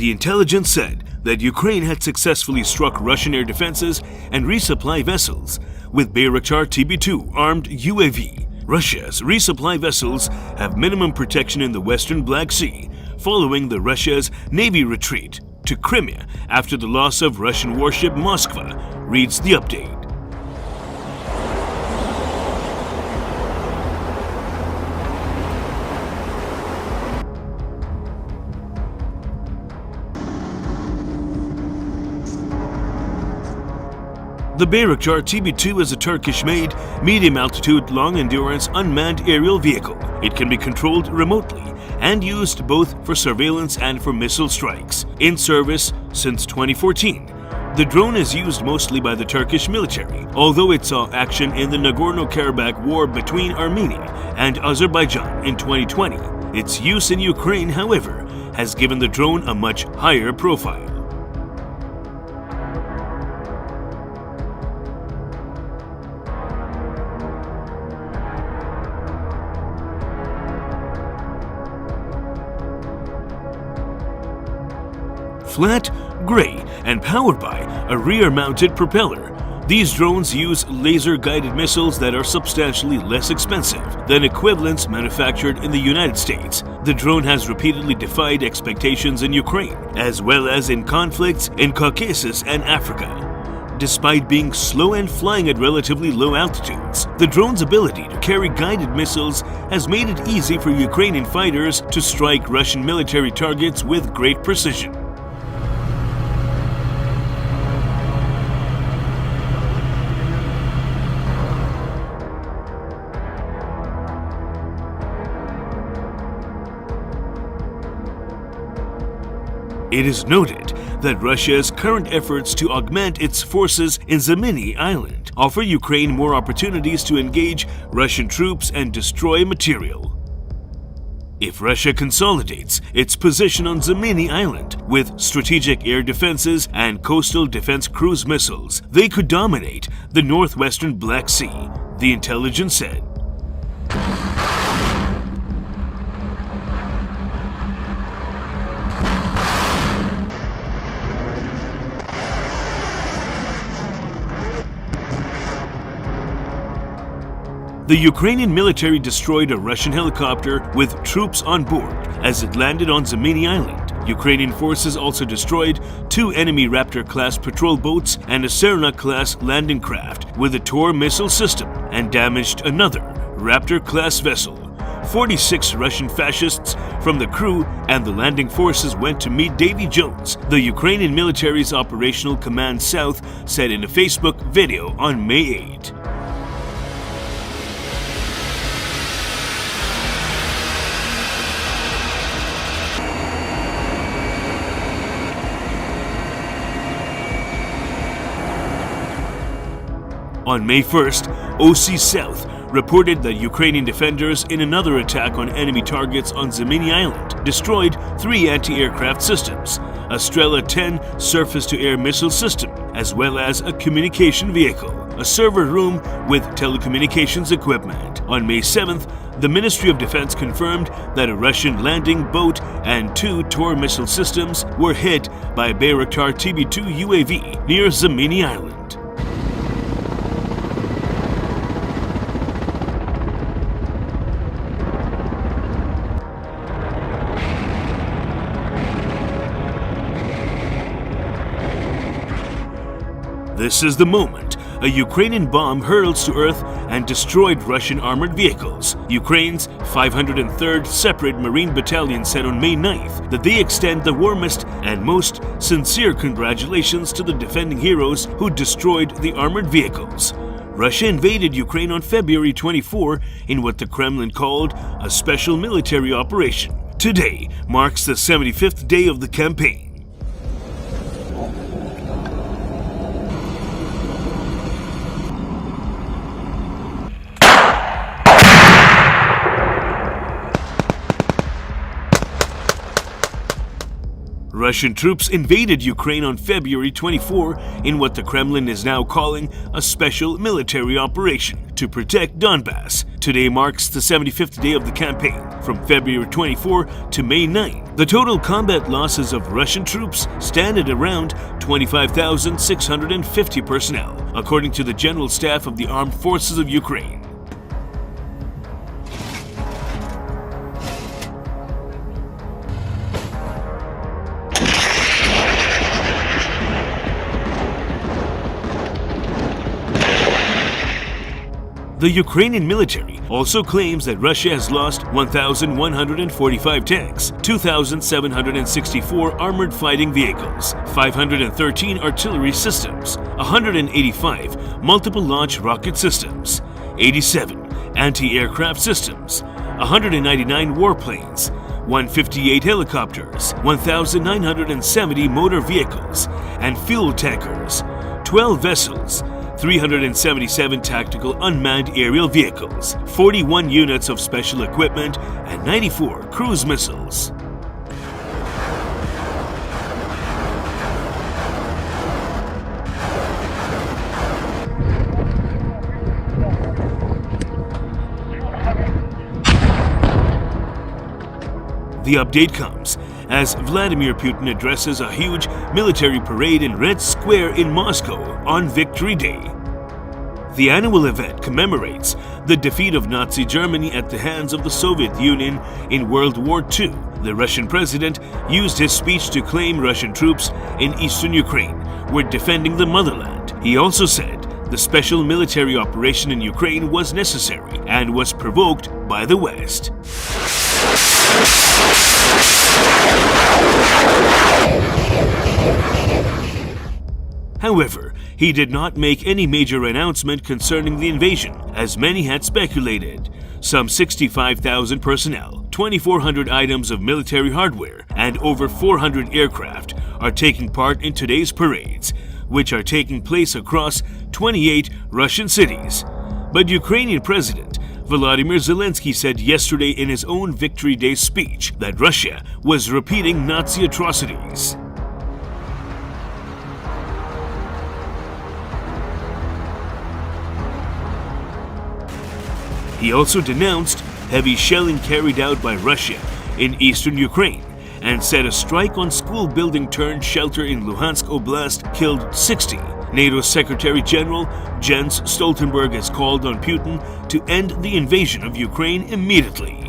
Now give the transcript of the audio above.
The intelligence said that Ukraine had successfully struck Russian air defenses and resupply vessels with Bayraktar TB2 armed UAV. Russia's resupply vessels have minimum protection in the Western Black Sea following Russia's Navy retreat to Crimea after the loss of Russian warship Moskva, reads the update. The Bayraktar TB2 is a Turkish-made, medium-altitude, long-endurance unmanned aerial vehicle. It can be controlled remotely and used both for surveillance and for missile strikes. In service since 2014, the drone is used mostly by the Turkish military, although it saw action in the Nagorno-Karabakh war between Armenia and Azerbaijan in 2020. Its use in Ukraine, however, has given the drone a much higher profile. Flat, gray, and powered by a rear-mounted propeller. These drones use laser-guided missiles that are substantially less expensive than equivalents manufactured in the United States. The drone has repeatedly defied expectations in Ukraine, as well as in conflicts in Caucasus and Africa. Despite being slow and flying at relatively low altitudes, the drone's ability to carry guided missiles has made it easy for Ukrainian fighters to strike Russian military targets with great precision. It is noted that Russia's current efforts to augment its forces in Zeminy Island offer Ukraine more opportunities to engage Russian troops and destroy material. If Russia consolidates its position on Zeminy Island with strategic air defenses and coastal defense cruise missiles, they could dominate the northwestern Black Sea, the intelligence said. The Ukrainian military destroyed a Russian helicopter with troops on board as it landed on Zeminy Island. Ukrainian forces also destroyed 2 enemy Raptor-class patrol boats and a Serna-class landing craft with a Tor missile system and damaged another Raptor-class vessel. 46 Russian fascists from the crew and the landing forces went to meet Davy Jones, the Ukrainian military's Operational Command South said in a Facebook video on May 8. On May 1st, OC South reported that Ukrainian defenders in another attack on enemy targets on Zeminy Island destroyed 3 anti-aircraft systems, a Strela-10 surface-to-air missile system, as well as a communication vehicle, a server room with telecommunications equipment. On May 7th, the Ministry of Defense confirmed that a Russian landing boat and 2 Tor missile systems were hit by Bayraktar TB2 UAV near Zeminy Island. This is the moment a Ukrainian bomb hurls to earth and destroyed Russian armored vehicles. Ukraine's 503rd Separate Marine Battalion said on May 9th that they extend the warmest and most sincere congratulations to the defending heroes who destroyed the armored vehicles. Russia invaded Ukraine on February 24 in what the Kremlin called a special military operation. Today marks the 75th day of the campaign. Russian troops invaded Ukraine on February 24 in what the Kremlin is now calling a special military operation to protect Donbass. Today marks the 75th day of the campaign, from February 24 to May 9. The total combat losses of Russian troops stand at around 25,650 personnel, according to the General Staff of the Armed Forces of Ukraine. The Ukrainian military also claims that Russia has lost 1,145 tanks, 2,764 armored fighting vehicles, 513 artillery systems, 185 multiple launch rocket systems, 87 anti-aircraft systems, 199 warplanes, 158 helicopters, 1,970 motor vehicles and fuel tankers, 12 vessels, 377 tactical unmanned aerial vehicles, 41 units of special equipment, and 94 cruise missiles. The update comes as Vladimir Putin addresses a huge military parade in Red Square in Moscow on Victory Day. The annual event commemorates the defeat of Nazi Germany at the hands of the Soviet Union in World War II. The Russian president used his speech to claim Russian troops in eastern Ukraine were defending the motherland. He also said the special military operation in Ukraine was necessary and was provoked by the West. However, he did not make any major announcement concerning the invasion, as many had speculated. Some 65,000 personnel, 2,400 items of military hardware, and over 400 aircraft are taking part in today's parades, which are taking place across 28 Russian cities. But Ukrainian President Volodymyr Zelensky said yesterday in his own Victory Day speech that Russia was repeating Nazi atrocities. He also denounced heavy shelling carried out by Russia in eastern Ukraine and said a strike on school building turned shelter in Luhansk Oblast killed 60. NATO's Secretary General Jens Stoltenberg has called on Putin to end the invasion of Ukraine immediately.